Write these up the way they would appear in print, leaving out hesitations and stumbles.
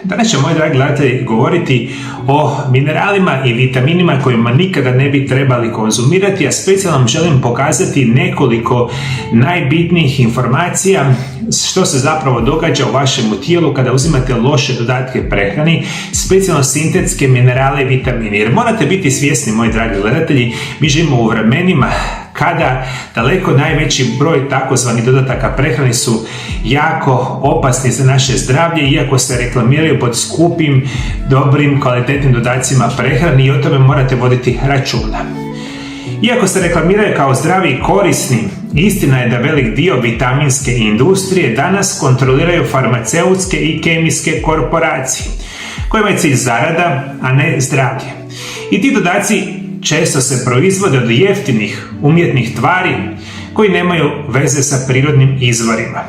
Danas će, moji dragi gledatelji, govoriti o mineralima i vitaminima kojima nikada ne bi trebali konzumirati, a specijalno vam želim pokazati nekoliko najbitnijih informacija što se zapravo događa u vašem tijelu kada uzimate loše dodatke prehrani, specijalno sintetske minerale i vitamine. Jer morate biti svjesni, moji dragi gledatelji, mi živimo u vremenima kada daleko najveći broj takozvanih dodataka prehrani su jako opasni za naše zdravlje, iako se reklamiraju pod skupim, dobrim, kvalitetnim dodacima prehrani, i o tome morate voditi računa. Iako se reklamiraju kao zdravi i korisni, istina je da velik dio vitaminske industrije danas kontroliraju farmaceutske i kemijske korporacije, kojima je cilj zarada, a ne zdravlje. I ti dodaci često se proizvode od jeftinih umjetnih tvari koji nemaju veze sa prirodnim izvorima.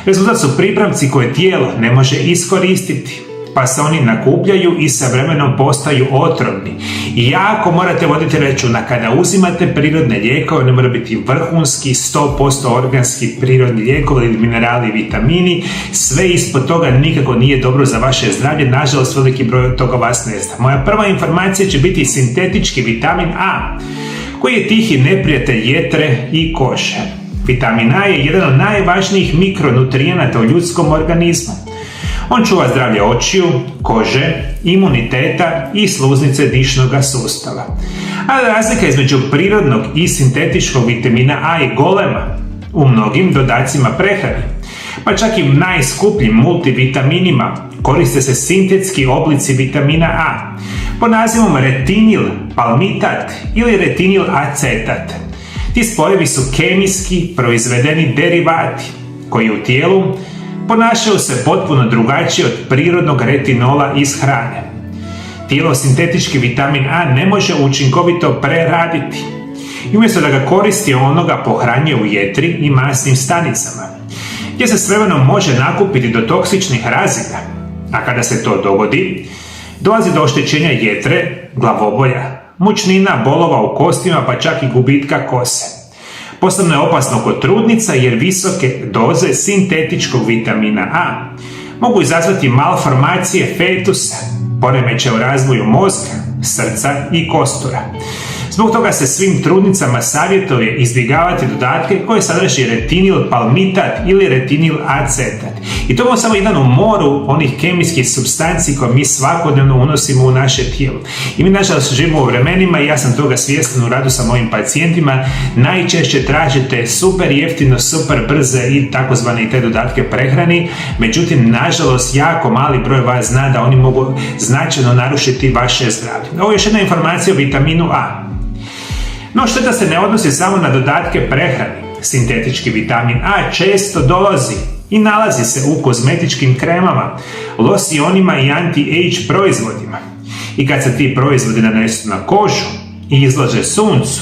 Rezultat su pripravci koje tijelo ne može iskoristiti, pa se oni nakupljaju i sa vremenom postaju otrovni. I jako morate voditi računa kada uzimate prirodne lijekove, ne mora biti vrhunski, 100% organski prirodni lijekovi ili minerali i vitamini, sve ispod toga nikako nije dobro za vaše zdravlje, nažalost veliki broj od toga vas ne zna. Moja prva informacija će biti sintetički vitamin A, koji je tihi neprijatelj jetre i kože. Vitamin A je jedan od najvažnijih mikronutrijenata u ljudskom organizmu. On čuva zdravlje očiju, kože, imuniteta i sluznice dišnog sustava. A razlika između prirodnog i sintetičkog vitamina A je golema u mnogim dodacima prehrani. Pa čak i najskupljim multivitaminima koriste se sintetski oblici vitamina A pod nazivom retinil palmitat ili retinil acetat. Ti spojevi su kemijski proizvedeni derivati koji u tijelu ponašaju se potpuno drugačije od prirodnog retinola iz hrane. Tijelo sintetički vitamin A ne može učinkovito preraditi i umjesto da ga koristi, ono ga pohranjuje u jetri i masnim stanicama, gdje se s vremenom može nakupiti do toksičnih razina, a kada se to dogodi, dolazi do oštećenja jetre, glavobolja, mučnina, bolova u kostima, pa čak i gubitka kose. Posebno je opasno kod trudnica jer visoke doze sintetičkog vitamina A mogu izazvati malformacije fetusa, poremećaje u razvoju mozga, srca i kostura. Zbog toga se svim trudnicama savjetuje izbjegavati dodatke koje sadrži retinil palmitat ili retinil acetat. I to je samo jedan u moru onih kemijskih supstanci koje mi svakodnevno unosimo u naše tijelo. I mi nažalost živimo u vremenima, i ja sam toga svjestan u radu sa mojim pacijentima, najčešće tražite super jeftino, super brze i takozvane te dodatke prehrani, međutim nažalost jako mali broj vas zna da oni mogu značajno narušiti vaše zdravlje. Ovo je još jedna informacija o vitaminu A. No šteta se ne odnosi samo na dodatke prehrani. Sintetički vitamin A često dolazi i nalazi se u kozmetičkim kremama, losionima i anti-age proizvodima. I kad se ti proizvodi nanesu na kožu i izlože suncu,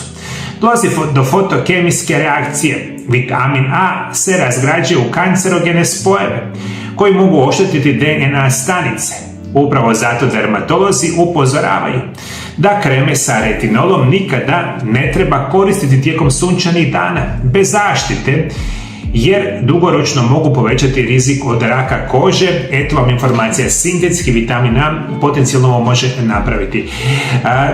dolazi do fotokemijske reakcije. Vitamin A se razgrađuje u kancerogene spojeve koji mogu oštetiti DNA stanice. Upravo zato dermatolozi upozoravaju da kreme sa retinolom nikada ne treba koristiti tijekom sunčanih dana bez zaštite, jer dugoročno mogu povećati rizik od raka kože. Eto vam informacija, sintetski vitamin A potencijalno ovo može napraviti.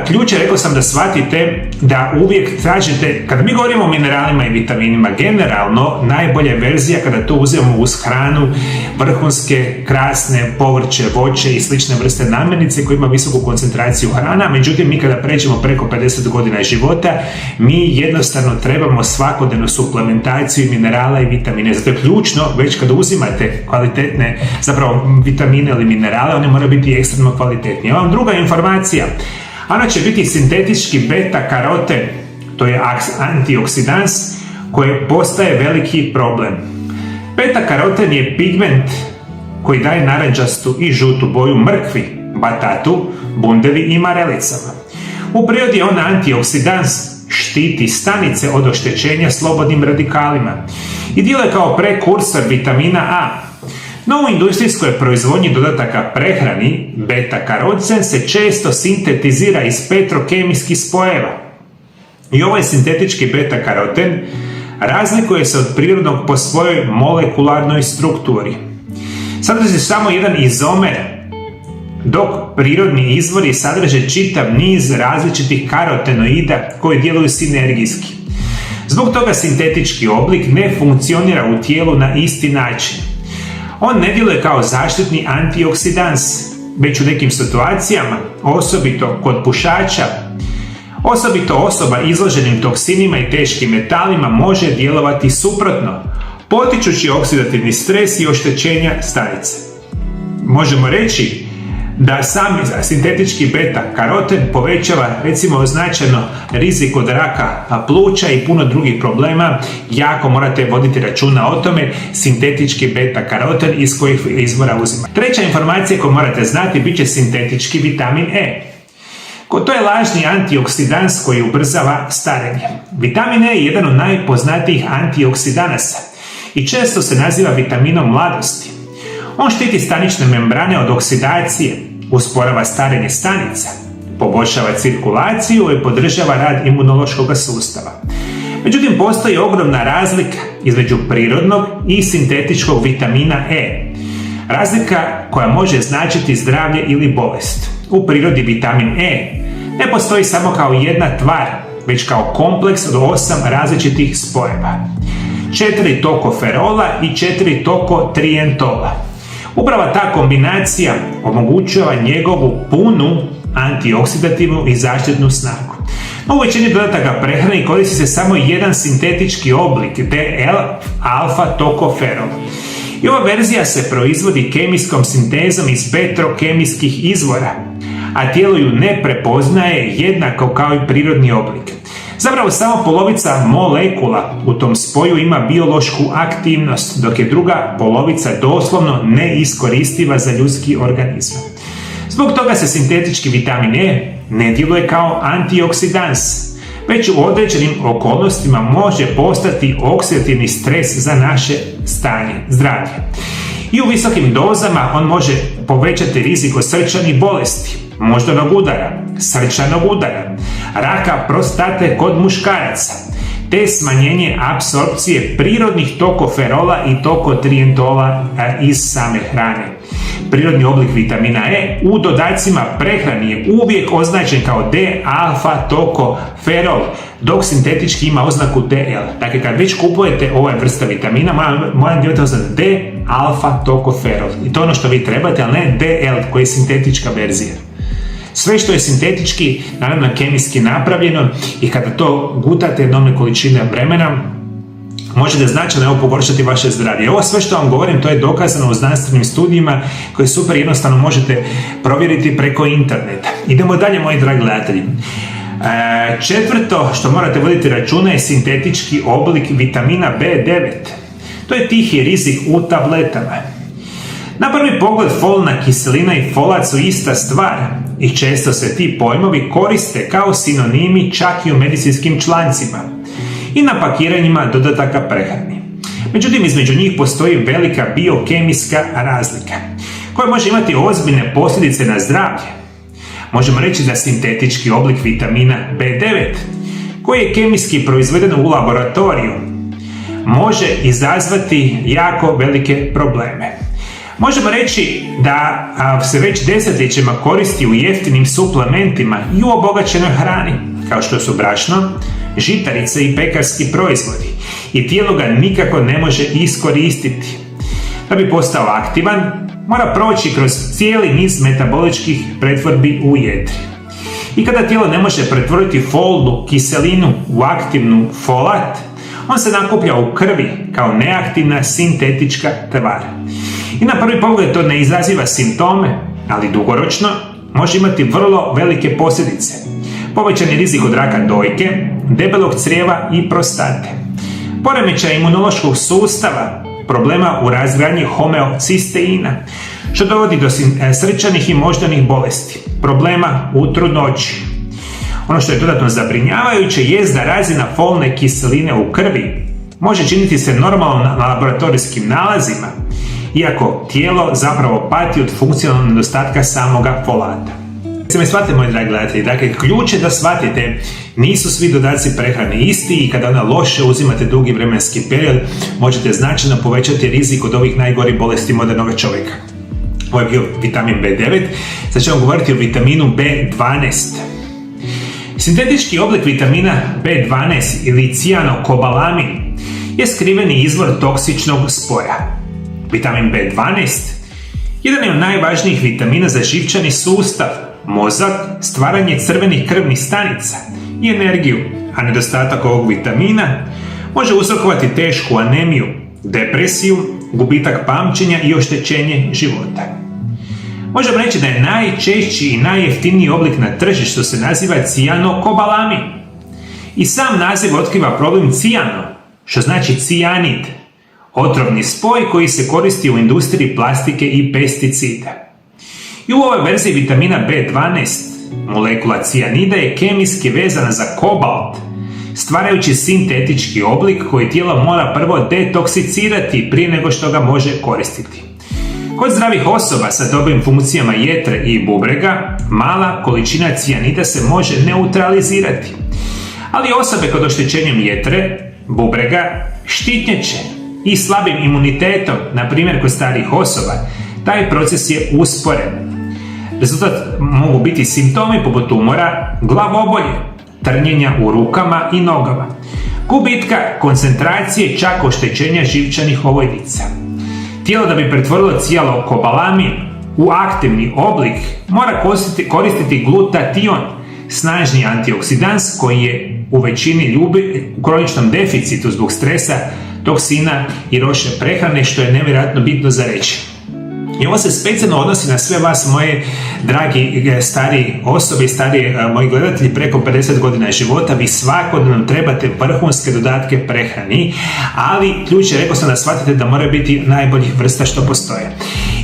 Ključ je, rekao sam, da shvatite da uvijek tražite, kada mi govorimo o mineralima i vitaminima, generalno najbolja verzija kada to uzimamo uz hranu, vrhunske, krasne povrće, voće i slične vrste namirnice koje ima visoku koncentraciju hrana. Međutim, mi kada pređemo preko 50 godina života, mi jednostavno trebamo svakodnevnu suplementaciju minerala i vitamine. Zato je ključno, već kada uzimate kvalitetne zapravo vitamine ili minerale, one moraju biti ekstremno kvalitetni. Evo vam druga informacija. Ona će biti sintetički beta-karoten, to je antioksidans koji postaje veliki problem. Beta-karoten je pigment koji daje narančastu i žutu boju mrkvi, batatu, bundevi i marelicama. U prirodi je on antioksidans, štiti stanice od oštećenja slobodnim radikalima i djeluje kao prekursor vitamina A. No u industrijskoj proizvodnji dodataka prehrani, beta-karoten se često sintetizira iz petrokemijskih spojeva. I ovaj sintetički beta-karoten razlikuje se od prirodnog po svojoj molekularnoj strukturi. Sadrži samo jedan izomer dok prirodni izvori sadrže čitav niz različitih karotenoida koji djeluju sinergijski. Zbog toga sintetički oblik ne funkcionira u tijelu na isti način. On ne djeluje kao zaštitni antioksidans, već u nekim situacijama, osobito kod pušača, osobito osoba izloženim toksinima i teškim metalima može djelovati suprotno, potičući oksidativni stres i oštećenja stanice. Možemo reći da sam sintetički beta-karoten povećava recimo značajno rizik od raka pluća i puno drugih problema. Jako morate voditi računa o tome, sintetički beta-karoten iz kojih izvora uzima. Treća informacija koju morate znati bit će sintetički vitamin E. To je lažni antioksidans koji ubrzava starenje. Vitamin E je jedan od najpoznatijih antioksidanasa i često se naziva vitaminom mladosti. On štiti stanične membrane od oksidacije, usporava starenje stanica, poboljšava cirkulaciju i podržava rad imunološkog sustava. Međutim, postoji ogromna razlika između prirodnog i sintetičkog vitamina E. Razlika koja može značiti zdravlje ili bolest. U prirodi vitamin E ne postoji samo kao jedna tvar, već kao kompleks od 8 različitih spojeva. 4 tokoferola i 4 tokotrientola. Upravo ta kombinacija omogućava njegovu punu antioksidativnu i zaštitnu snagu. No, u većini dodataka prehrani koristi se samo jedan sintetički oblik, DL-alfa-tokoferol. I ova verzija se proizvodi kemijskom sintezom iz petrokemijskih izvora, a tijelo ju ne prepoznaje jednako kao i prirodni oblik. Zapravo samo polovica molekula u tom spoju ima biološku aktivnost, dok je druga polovica doslovno neiskoristiva za ljudski organizam. Zbog toga se sintetički vitamin E ne djeluje kao antioksidans, već u određenim okolnostima može postati oksidativni stres za naše stanje, zdravlje. I u visokim dozama on može povećati rizik od srčanih bolesti, moždanog udara, srčanog udara, raka prostate kod muškaraca, te smanjenje apsorpcije prirodnih tokoferola i tokotrientola iz same hrane. Prirodni oblik vitamina E u dodacima prehrani je uvijek označen kao D-alfa-tokoferol, dok sintetički ima oznaku DL. Dakle, kad već kupujete ovaj vrsta vitamina, moram djelati oznaku D-alfa-tokoferol. I to je ono što vi trebate, ali ne DL koji je sintetička verzija. Sve što je sintetički, naravno kemijski napravljeno, i kada to gutate enormne količine vremena, možete značajno pogoršati vaše zdravlje. Ovo sve što vam govorim, to je dokazano u znanstvenim studijima koje super jednostavno možete provjeriti preko interneta. Idemo dalje, moji dragi gledatelji. Četvrto što morate voditi računa je sintetički oblik vitamina B9. To je tihi rizik u tabletama. Na prvi pogled folna kiselina i folat su ista stvar i često se ti pojmovi koriste kao sinonimi čak i u medicinskim člancima i na pakiranjima dodataka prehrani. Međutim, između njih postoji velika biokemijska razlika koja može imati ozbiljne posljedice na zdravlje. Možemo reći da sintetički oblik vitamina B9, koji je kemijski proizveden u laboratoriju, može izazvati jako velike probleme. Možemo reći da se već desetljećima koristi u jeftinim suplementima i u obogaćenoj hrani, kao što su brašno, žitarice i pekarski proizvodi, i tijelo ga nikako ne može iskoristiti. Da bi postao aktivan, mora proći kroz cijeli niz metaboličkih pretvorbi u jetri. I kada tijelo ne može pretvoriti folnu kiselinu u aktivnu folat, on se nakuplja u krvi kao neaktivna sintetička tvar. I na prvi pogled to ne izaziva simptome, ali dugoročno može imati vrlo velike posljedice. Povećani rizik od raka dojke, debelog crijeva i prostate, poremećaja imunološkog sustava, problema u razgradnji homeocisteina, što dovodi do srčanih i moždanih bolesti, problema u trudnoći. Ono što je dodatno zabrinjavajuće jest da razina folne kiseline u krvi može činiti se normalno na laboratorijskim nalazima, iako tijelo zapravo pati od funkcionalnog nedostatka samoga folata. Se me shvatite, moji dragi gledatelji, dakle, ključ je da shvatite, nisu svi dodaci prehrane isti i kada ona loše uzimate dugi vremenski period, možete značajno povećati rizik od ovih najgorih bolesti modernog čovjeka. Ovo je bio vitamin B9, sad ćemo govoriti o vitaminu B12. Sintetički oblik vitamina B12 ili cijanokobalamin je skriveni izvor toksičnog spora. Vitamin B12 jedan je od najvažnijih vitamina za živčani sustav, mozak, stvaranje crvenih krvnih stanica i energiju, a nedostatak ovog vitamina može uzrokovati tešku anemiju, depresiju, gubitak pamćenja i oštećenje života. Možemo reći da je najčešći i najjeftiniji oblik na tržištu se naziva cijanokobalamin. I sam naziv otkriva problem cijano, što znači cijanid, otrovni spoj koji se koristi u industriji plastike i pesticida. I u ovoj verziji vitamina B12 molekula cijanida je kemijski vezana za kobalt, stvarajući sintetički oblik koji tijelo mora prvo detoksicirati prije nego što ga može koristiti. Kod zdravih osoba sa dobrim funkcijama jetre i bubrega, mala količina cijanida se može neutralizirati. Ali osobe kod oštećenjem jetre, bubrega, štitnjače i slabim imunitetom, na primjer kod starijih osoba, taj proces je usporen. Rezultat mogu biti simptomi poput umora, glavobolje, trnjenja u rukama i nogama, gubitka koncentracije, čak oštećenja živčanih ovojnica. Tijelo da bi pretvorilo cijanokobalamin u aktivni oblik mora koristiti glutation, snažni antioksidans koji je u većini ljudi u kroničnom deficitu zbog stresa, toksina i loše prehrane, što je nevjerojatno bitno za reći. I ovo se specijalno odnosi na sve vas, moje dragi stariji osobe i stariji moji gledatelji preko 50 godina života. Vi svakodnevno trebate vrhunske dodatke prehrani, ali ključ je, rekao sam, da shvatite da moraju biti najboljih vrsta što postoje.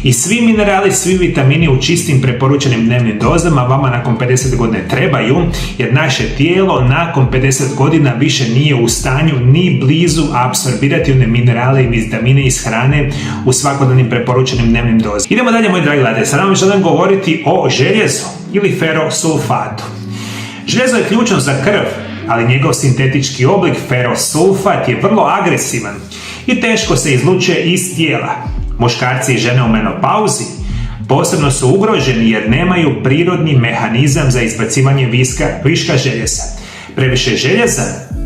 I svi minerali, svi vitamini u čistim preporučenim dnevnim dozama vama nakon 50 godina trebaju, jer naše tijelo nakon 50 godina više nije u stanju ni blizu apsorbirati one minerale i vitamine iz hrane u svakodnevnim preporučenim dnevnim dozama. Idemo dalje, moji dragi gledatelji. Sada vam želim govoriti o željezu ili ferosulfatu. Željezo je ključno za krv, ali njegov sintetički oblik ferosulfat je vrlo agresivan i teško se izlučuje iz tijela. Muškarci i žene u menopauzi posebno su ugroženi jer nemaju prirodni mehanizam za izbacivanje viška željeza. Previše željeza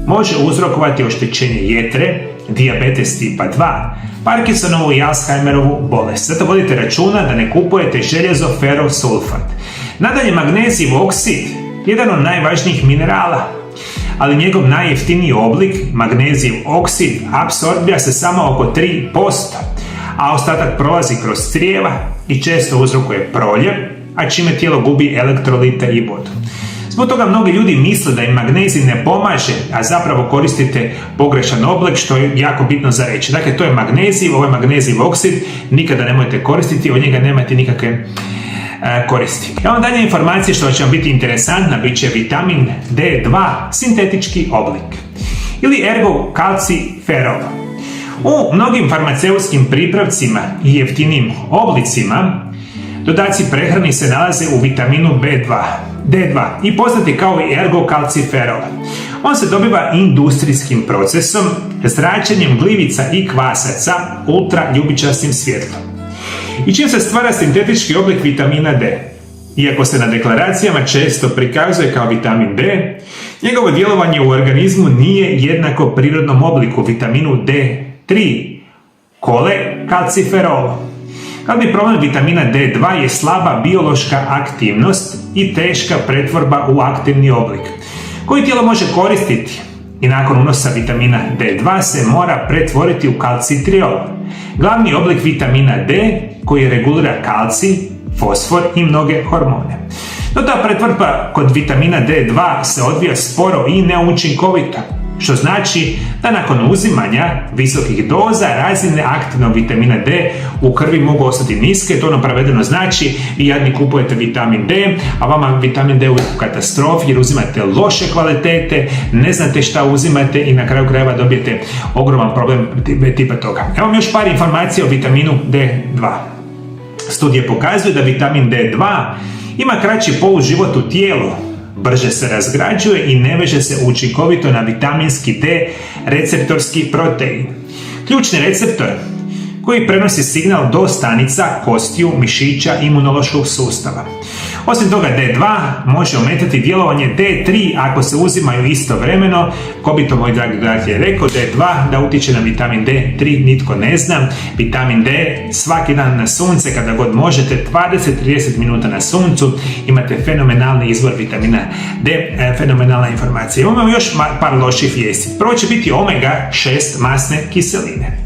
može uzrokovati oštećenje jetre, dijabetes tipa 2, Parkinsonovu i Alzheimerovu bolest. Zato vodite računa da ne kupujete željezo ferosulfat. Nadalje, magnezijev oksid, jedan od najvažnijih minerala, ali njegov najjeftiniji oblik, magnezijev oksid, apsorbira se samo oko 3%, a ostatak prolazi kroz crijeva i često uzrokuje proljev, a čime tijelo gubi elektrolite i vodu. Zbog toga mnogi ljudi misle da im magnezij ne pomaže, a zapravo koristite pogrešan oblik, što je jako bitno za reći. Dakle, to je magnezij, ovo je magnezijev oksid, nikada nemojte koristiti, od njega nemate nikakve koristi. Evo dalje informacije što će vam biti interesantna, bit će vitamin D2, sintetički oblik, ili ergokalciferol. U mnogim farmaceutskim pripravcima i jeftinijim oblicima dodaci prehrani se nalaze u vitaminu D2 i poznati kao i ergokalciferol. On se dobiva industrijskim procesom, zračenjem glivica i kvasaca ultraljubičastim svjetlom. I čim se stvara sintetički oblik vitamina D. Iako se na deklaracijama često prikazuje kao vitamin D, njegovo djelovanje u organizmu nije jednako prirodnom obliku vitaminu D3, kolekalciferolu. Glavni problem vitamina D2 je slaba biološka aktivnost i teška pretvorba u aktivni oblik, koji tijelo može koristiti i nakon unosa vitamina D2 se mora pretvoriti u kalcitriol, glavni oblik vitamina D koji regulira kalcij, fosfor i mnoge hormone. No ta pretvorba kod vitamina D2 se odvija sporo i neučinkovito, što znači da nakon uzimanja visokih doza razine aktivnog vitamina D u krvi mogu ostati niske. To prevedeno znači vi jadni kupujete vitamin D, a vama vitamin D je u katastrofi jer uzimate loše kvalitete, ne znate šta uzimate i na kraju krajeva dobijete ogroman problem tipa toga. Evo mi još par informacija o vitaminu D2. Studije pokazuju da vitamin D2 ima kraći poluživot u tijelu, brže se razgrađuje i ne veže se učinkovito na vitaminski D receptorski protein. Ključni receptor koji prenosi signal do stanica, kostiju, mišića i imunološkog sustava. Osim toga, D2 može ometati djelovanje D3 ako se uzimaju istovremeno. Ko bi to, moj dragi gledatelj, rekao? D2 da utječe na vitamin D3 nitko ne zna. Vitamin D svaki dan na sunce, kada god možete, 20-30 minuta na suncu, imate fenomenalni izvor vitamina D, fenomenalna informacija. Imamo još par loših vijesti. Prvo će biti omega-6 masne kiseline.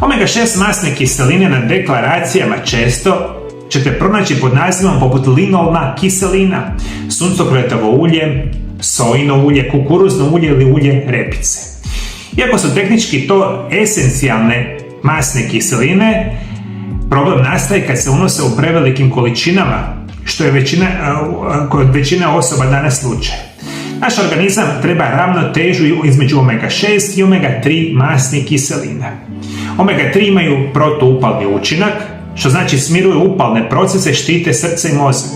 Omega-6 masne kiseline na deklaracijama često ćete pronaći pod nazivom poput linolna kiselina, suncokretovo ulje, sojino ulje, kukuruzno ulje ili ulje repice. Iako su tehnički to esencijalne masne kiseline, problem nastaje kad se unose u prevelikim količinama, što je kod većine osoba danas slučaj. Naš organizam treba ravnotežu između omega-6 i omega-3 masnih kiselina. Omega-3 imaju protuupalni učinak, što znači smiruju upalne procese, štite srce i mozak.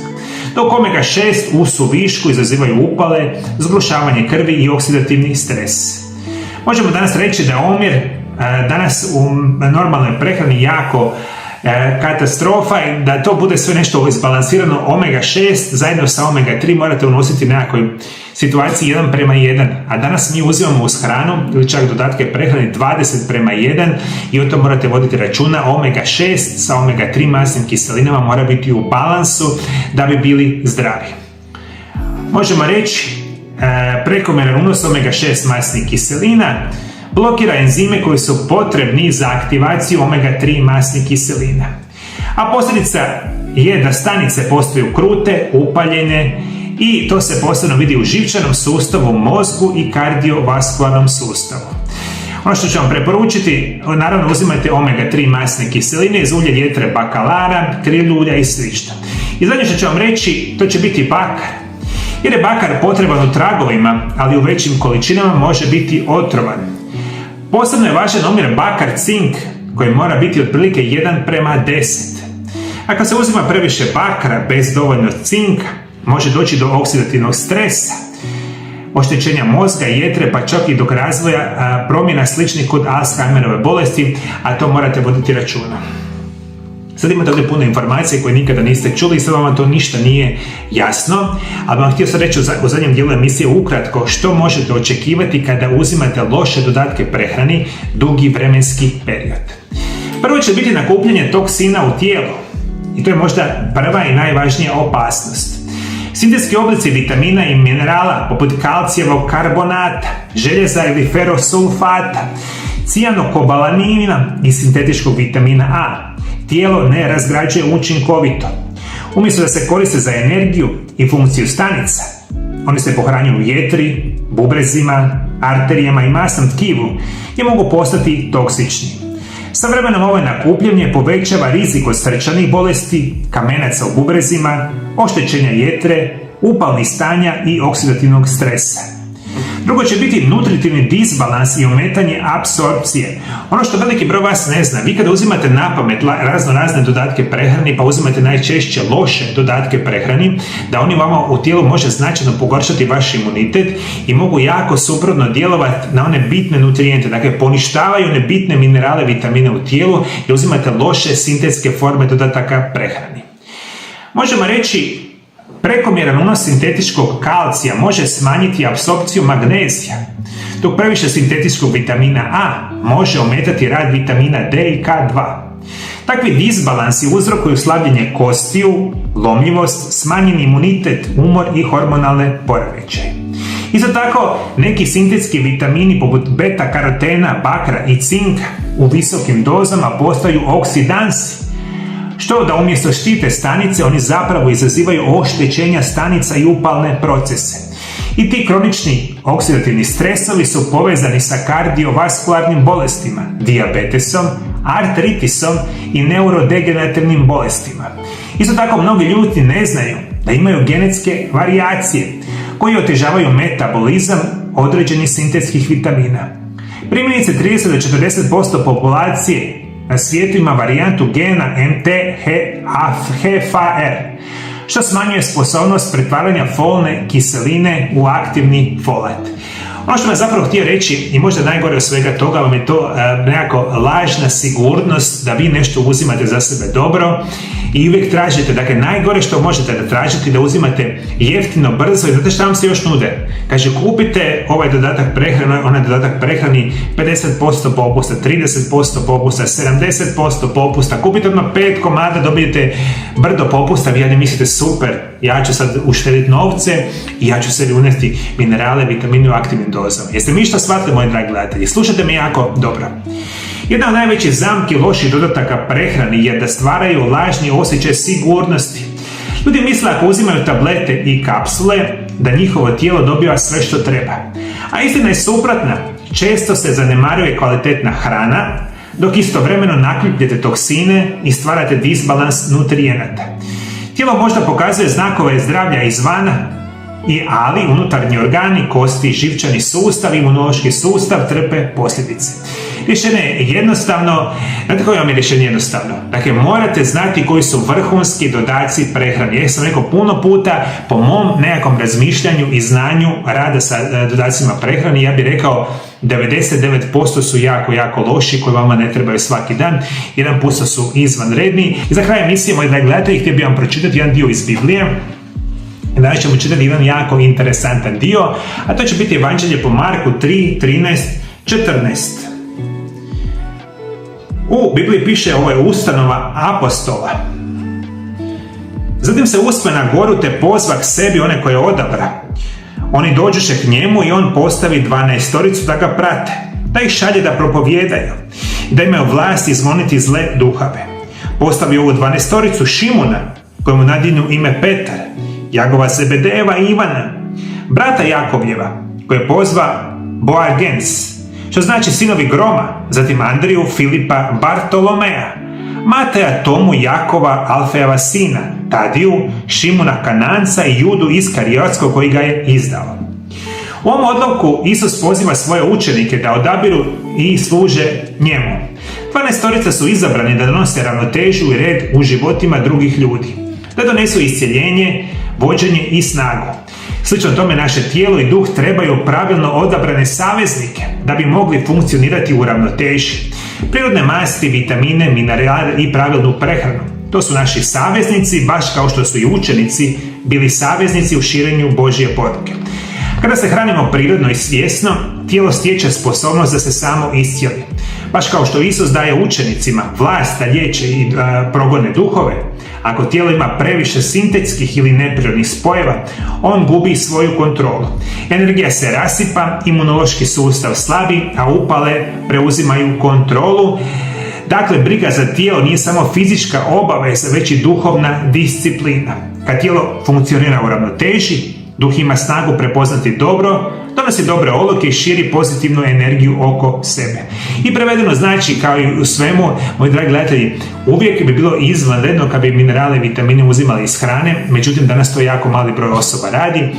Dok omega-6 u suvišku izazivaju upale, zgrušavanje krvi i oksidativni stres. Možemo danas reći da je omjer danas u normalnoj prehrani jako katastrofa i da to bude sve nešto izbalansirano. Omega-6 zajedno sa omega-3 morate unositi u nekakvoj situaciji 1:1, a danas mi uzimamo uz hranu ili čak dodatke prehrane 20:1 i o tom morate voditi računa. Omega-6 sa omega-3 masnim kiselinama mora biti u balansu da bi bili zdravi. Možemo reći prekomjeran unos omega-6 masnih kiselina blokira enzime koji su potrebni za aktivaciju omega-3 masnih kiselina. A posljedica je da stanice postaju krute, upaljene i to se posebno vidi u živčanom sustavu, mozgu i kardiovaskularnom sustavu. Ono što ću vam preporučiti, naravno uzimajte omega-3 masne kiseline iz ulja jetre bakalara, kriljulja i slično. I zadnje što ću vam reći, to će biti bakar. Jer je bakar potreban u tragovima, ali u većim količinama može biti otrovan. Posebno je važan omjer bakar-cink koji mora biti otprilike 1:10. Ako se uzima previše bakra bez dovoljno cinka, može doći do oksidativnog stresa, oštećenja mozga, jetre, pa čak i do razvoja promjena sličnih kod Alzheimerove bolesti, a to morate voditi računa. Sad imate ovdje puno informacije koje nikada niste čuli i sad vam to ništa nije jasno, ali vam htio sad reći u zadnjem dijelu emisije ukratko što možete očekivati kada uzimate loše dodatke prehrani dugi vremenski period. Prvo će biti nakupljanje toksina u tijelu i to je možda prva i najvažnija opasnost. Sintetski oblici vitamina i minerala poput kalcijevog karbonata, željeza ili ferosulfata, cijanokobalamina i sintetičkog vitamina A tijelo ne razgrađuje učinkovito. Umjesto da se koriste za energiju i funkciju stanica, oni se pohranjuju u jetri, bubrezima, arterijama i masnom tkivu i mogu postati toksični. Sa vremenom ovo nakupljanje povećava rizik od srčanih bolesti, kamenaca u bubrezima, oštećenja jetre, upalnih stanja i oksidativnog stresa. Drugo će biti nutritivni disbalans i ometanje apsorpcije. Ono što veliki broj vas ne zna, vi kada uzimate napamet razne dodatke prehrani, pa uzimate najčešće loše dodatke prehrani, da oni vama u tijelu može značajno pogoršati vaš imunitet i mogu jako suprotno djelovati na one bitne nutrijente, dakle poništavaju one bitne minerale, vitamine u tijelu i uzimate loše sintetske forme dodataka prehrani. Možemo reći prekomjeran unos sintetičkog kalcija može smanjiti apsorpciju magnezija, dok previše sintetičkog vitamina A može ometati rad vitamina D i K2. Takvi disbalansi uzrokuju slabljenje kostiju, lomljivost, smanjeni imunitet, umor i hormonalne poremećaje. Isto tako, neki sintetski vitamini poput beta-karotena, bakra i cinka u visokim dozama postaju oksidansi, što da umjesto štite stanice, oni zapravo izazivaju oštećenja stanica i upalne procese. I ti kronični oksidativni stresovi su povezani sa kardiovaskularnim bolestima, dijabetesom, artritisom i neurodegenerativnim bolestima. Isto tako, mnogi ljudi ne znaju da imaju genetske varijacije koje otežavaju metabolizam određenih sintetskih vitamina. Primjerice, 30-40% populacije na svijetu ima varijantu gena MTHFR, što smanjuje sposobnost pretvaranja folne kiseline u aktivni folat. Ono što vam zapravo htio reći i možda najgore od svega toga vam je to nekako lažna sigurnost da vi nešto uzimate za sebe dobro i uvijek tražite, dakle najgore što možete da tražite da uzimate jeftino, brzo i znate šta vam se još nude? Kaže kupite ovaj dodatak prehrani, onaj dodatak prehrani 50% popusta, 30% popusta, 70% popusta, kupite odmah 5 komada, dobijete brdo popusta, vi ne mislite super, ja ću sad uštediti novce i ja ću sebi unesti minerale, vitamine u aktivnim dozama. Jeste mi što shvatili, moji dragi gledatelji? Slušajte me jako dobro. Jedna od najvećih zamki loših dodataka prehrani je da stvaraju lažni osjećaj sigurnosti. Ljudi misle ako uzimaju tablete i kapsule da njihovo tijelo dobiva sve što treba. A istina je suprotna. Često se zanemaruje kvalitetna hrana, dok istovremeno nakupljate toksine i stvarate disbalans nutrijenata. Tijelo možda pokazuje znakove zdravlja izvana, ali unutarnji organi, kosti, živčani sustav, imunološki sustav trpe posljedice. Rješenje je jednostavno, znate koje vam je rješenje jednostavno? Dakle, morate znati koji su vrhunski dodaci prehrani. Ja sam rekao puno puta, po mom nekakvom razmišljanju i znanju rada sa dodacima prehrani, ja bih rekao 99% su jako, jako loši koji vama ne trebaju svaki dan, 1% su izvanredni. I za kraj emisije, moji dragi gledatelji, htio bih vam pročitati jedan dio iz Biblije. Danas ćemo čitati jedan jako interesantan dio, a to će biti Evanđelje po Marku 3, 13, 14. U Bibliji piše, ovo je ustanova apostola. Zatim se uspe na goru te pozva k sebi one koje odabra. Oni dođuše k njemu i on postavi 12 da ga prate, da ih šalje da propovijedaju i da imaju vlast izgoniti zle duhove. Postavi ovu 12 Šimuna, kojemu nadinu ime Petar, Jagova Zebedejeva i Ivana, brata Jakovljeva, koje pozva Boagens, što znači sinovi groma, zatim Andriju, Filipa, Bartolomeja, Mateja, Tomu, Jakova, Alfejeva sina, Tadiju, Šimuna Kananca i Judu Iskariotskog koji ga je izdao. U ovom odlomku Isus poziva svoje učenike da odabiru i služe njemu. 12 su izabrani da donose ravnotežu i red u životima drugih ljudi, da donesu iscjeljenje, vođenje i snagu. Slično tome naše tijelo i duh trebaju pravilno odabrane saveznike da bi mogli funkcionirati u ravnoteži. Prirodne masti, vitamine, minerale i pravilnu prehranu. To su naši saveznici, baš kao što su i učenici bili saveznici u širenju Božje poruke. Kada se hranimo prirodno i svjesno, tijelo stječe sposobnost da se samo iscijeli. Baš kao što Isus daje učenicima vlast da liječe i progone duhove, ako tijelo ima previše sintetskih ili neprirodnih spojeva, on gubi svoju kontrolu. Energija se rasipa, imunološki sustav slabi, a upale preuzimaju kontrolu. Dakle, briga za tijelo nije samo fizička obaveza, već i duhovna disciplina. Kad tijelo funkcionira u ravnoteži, duh ima snagu prepoznati dobro, donosi dobre odluke i širi pozitivnu energiju oko sebe. I prevedeno znači, kao i u svemu, moji dragi gledatelji, uvijek bi bilo izvanredno kad bi minerale i vitamine uzimali iz hrane, međutim danas to jako mali broj osoba radi.